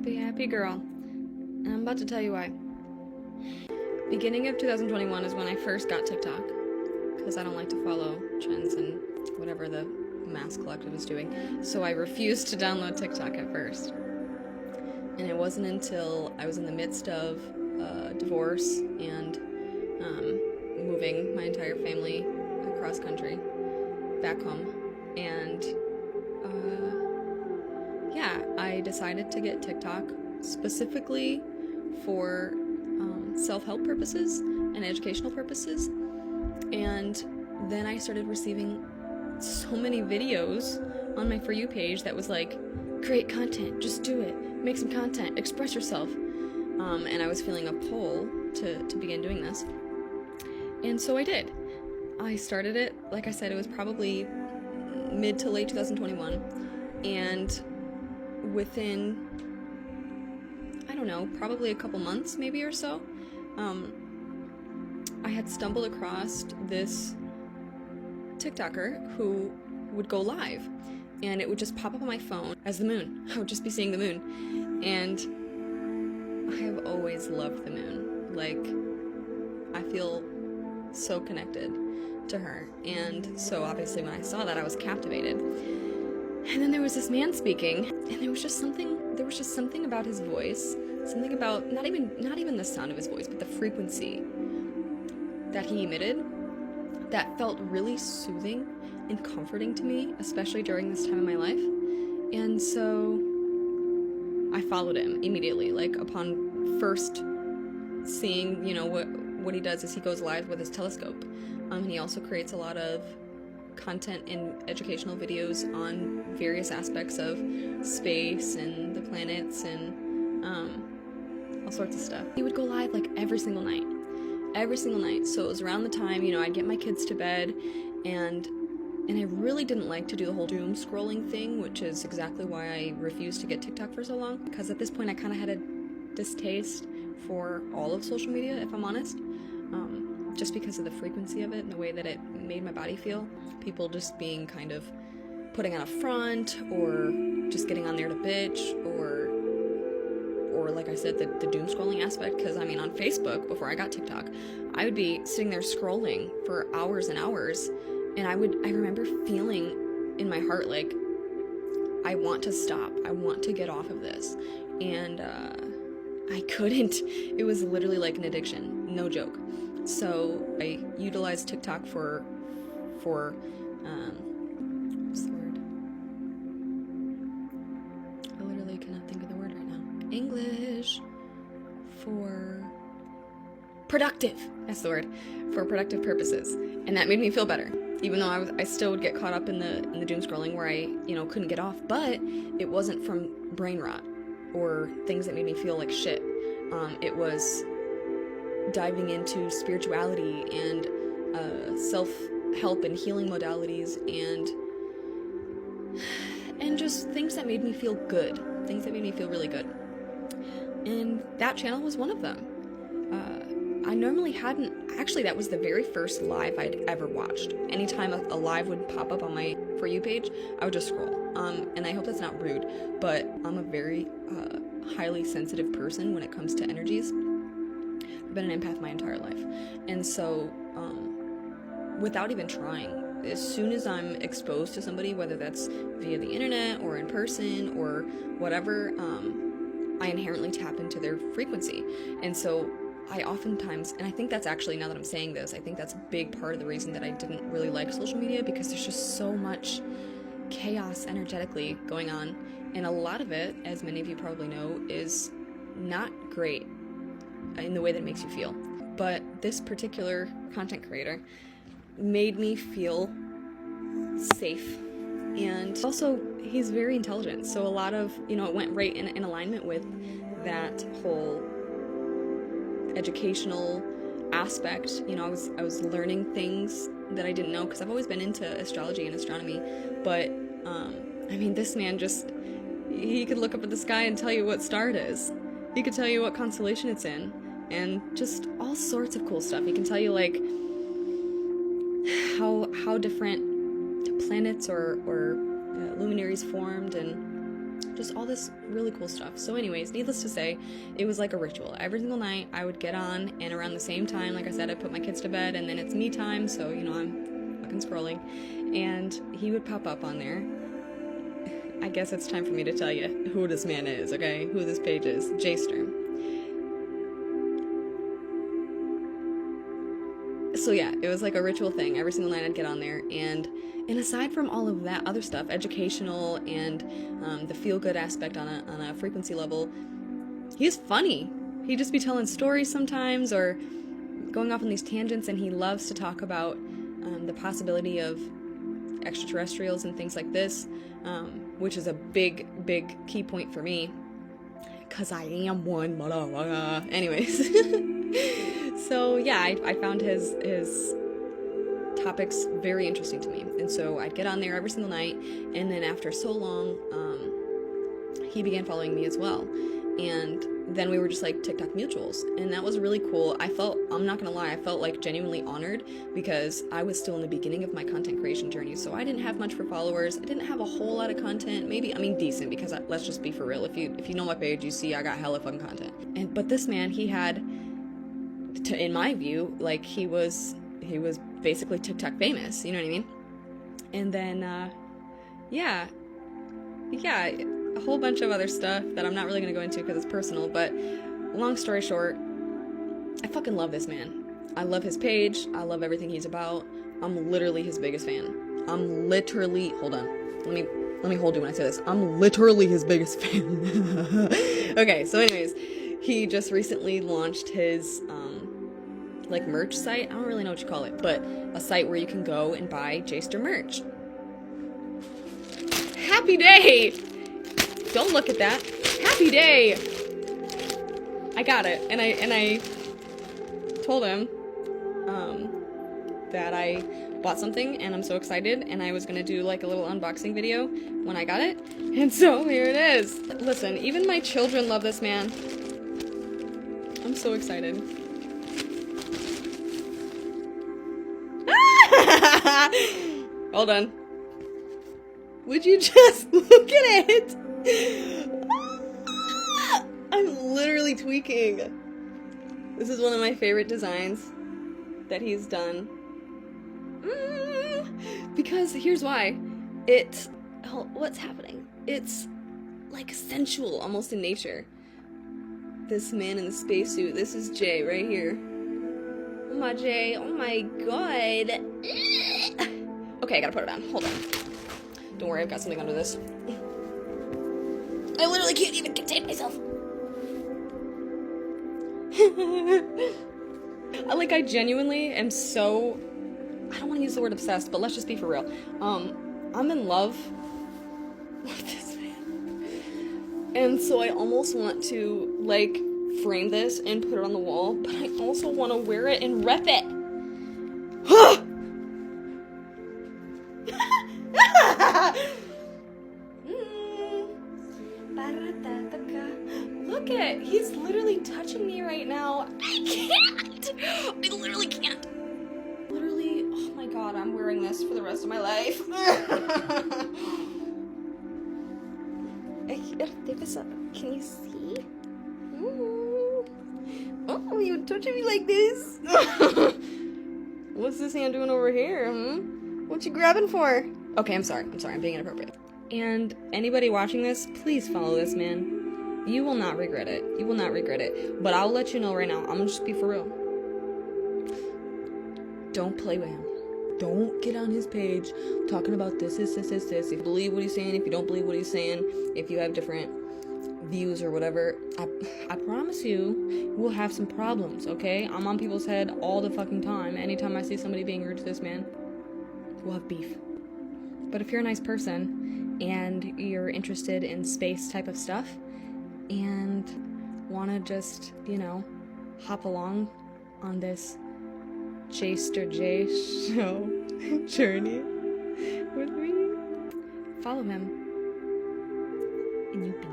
happy girl. And I'm about to tell you why. Beginning of 2021 is when I first got TikTok, because I don't like to follow trends and whatever the mass collective is doing. So I refused to download TikTok at first. And it wasn't until I was in the midst of divorce and moving my entire family across country back home, and I decided to get TikTok specifically for self-help purposes and educational purposes. And then I started receiving so many videos on my For You page that was like, create content, just do it, make some content, express yourself. And I was feeling a pull to begin doing this. And so I did. I started it, like I said, it was probably mid to late 2021. And within, I don't know, probably a couple months maybe or so, I had stumbled across this TikToker who would go live, and it would just pop up on my phone as the moon. I would just be seeing the moon, and I have always loved the moon. Like, I feel so connected to her, and so obviously when I saw that, I was captivated. And then there was this man speaking, and there was just something about his voice, something about not even the sound of his voice, but the frequency that he emitted that felt really soothing and comforting to me, especially during this time of my life. And so I followed him immediately, like upon first seeing, what he does is he goes live with his telescope. And he also creates a lot of content and educational videos on various aspects of space and the planets and all sorts of stuff. He would go live like every single night. So it was around the time, I'd get my kids to bed, and I really didn't like to do the whole doom scrolling thing, which is exactly why I refused to get TikTok for so long, because at this point I kind of had a distaste for all of social media, if I'm honest. Just because of the frequency of it and the way that it made my body feel. People just being kind of putting on a front, or just getting on there to bitch, or like I said, the doom scrolling aspect. Because on Facebook, before I got TikTok, I would be sitting there scrolling for hours and hours, and I remember feeling in my heart like, I want to stop, I want to get off of this, and I couldn't. It was literally like an addiction, no joke. So I utilized TikTok for what's the word? I literally cannot think of the word right now. English. For productive. That's the word. For productive purposes. And that made me feel better. Even though I still would get caught up in the doom scrolling where I, couldn't get off, but it wasn't from brain rot or things that made me feel like shit. It was diving into spirituality and self-help and healing modalities and just things that made me feel good, things that made me feel really good. And that channel was one of them. I normally actually that was the very first live I'd ever watched. Anytime a live would pop up on my For You page, I would just scroll. And I hope that's not rude, but I'm a very highly sensitive person when it comes to energies. I've been an empath my entire life. And so, without even trying, as soon as I'm exposed to somebody, whether that's via the internet or in person or whatever, I inherently tap into their frequency. And so I oftentimes, and I think that's actually, now that I'm saying this, I think that's a big part of the reason that I didn't really like social media, because there's just so much chaos energetically going on. And a lot of it, as many of you probably know, is not great in the way that it makes you feel. But this particular content creator made me feel safe. And also, he's very intelligent. So a lot of, it went right in alignment with that whole educational aspect. I was learning things that I didn't know, because I've always been into astrology and astronomy. But, this man he could look up at the sky and tell you what star it is. He could tell you what constellation it's in, and just all sorts of cool stuff. He can tell you like how different planets or luminaries formed, and just all this really cool stuff. So anyways, needless to say, it was like a ritual. Every single night I would get on, and around the same time, like I said, I put my kids to bed, and then it's me time, so you know, I'm fucking scrolling, and he would pop up on there. I guess it's time for me to tell you who this man is, okay? Who this page is. Jzter. So yeah, it was like a ritual thing. Every single night I'd get on there, and aside from all of that other stuff, educational and the feel-good aspect on a frequency level, he's funny. He'd just be telling stories sometimes, or going off on these tangents, and he loves to talk about the possibility of extraterrestrials and things like this, which is a big key point for me, because I am one. Anyways. So yeah, I found his topics very interesting to me, and so I'd get on there every single night, and then after so long, he began following me as well, and then we were just like TikTok mutuals, and that was really cool. I'm not gonna lie, I felt like genuinely honored, because I was still in the beginning of my content creation journey, so I didn't have much for followers. I didn't have a whole lot of content, decent, because let's just be for real. If you know my page, you see I got hella fun content, but this man, he had, in my view, like he was basically TikTok famous, you know what I mean? And then yeah, a whole bunch of other stuff that I'm not really gonna go into because it's personal, but long story short, I fucking love this man. I love his page, I love everything he's about. I'm literally his biggest fan. I'm literally, hold on, let me hold you when I say this. I'm literally his biggest fan. Okay, so anyways, he just recently launched his like merch site. I don't really know what you call it, but a site where you can go and buy Jzter merch. Happy day! Don't look at that. Happy day! I got it, and I told him that I bought something, and I'm so excited, and I was gonna do like a little unboxing video when I got it, and so here it is. Listen, even my children love this man. I'm so excited. Hold on. Would you just look at it? I'm literally tweaking. This is one of my favorite designs that he's done. Because here's why. What's happening? It's like sensual, almost in nature. This man in the spacesuit. This is Jay right here. Oh my Jay. Oh my god. Okay, I gotta put it down. Hold on. Don't worry, I've got something under this. I literally can't even contain myself. I genuinely am so, I don't want to use the word obsessed, but let's just be for real. I'm in love with this man. And so I almost want to, like, frame this and put it on the wall, but I also want to wear it and rep it. Look at, he's literally touching me right now. I can't. I literally can't. Literally, oh my god, I'm wearing this for the rest of my life. Can you see? Ooh. Oh, you touching me like this? What's this hand doing over here, What you grabbing for? Okay, I'm sorry, I'm being inappropriate. And anybody watching this, please follow this man. You will not regret it. You will not regret it. But I'll let you know right now, I'm gonna just be for real. Don't play with him. Don't get on his page talking about this. If you believe what he's saying, if you don't believe what he's saying, if you have different views or whatever, I promise you, we'll have some problems, okay? I'm on people's head all the fucking time. Anytime I see somebody being rude to this man, we'll have beef. But if you're a nice person and you're interested in space type of stuff and want to just, hop along on this Jzter J show journey with me, follow him and you be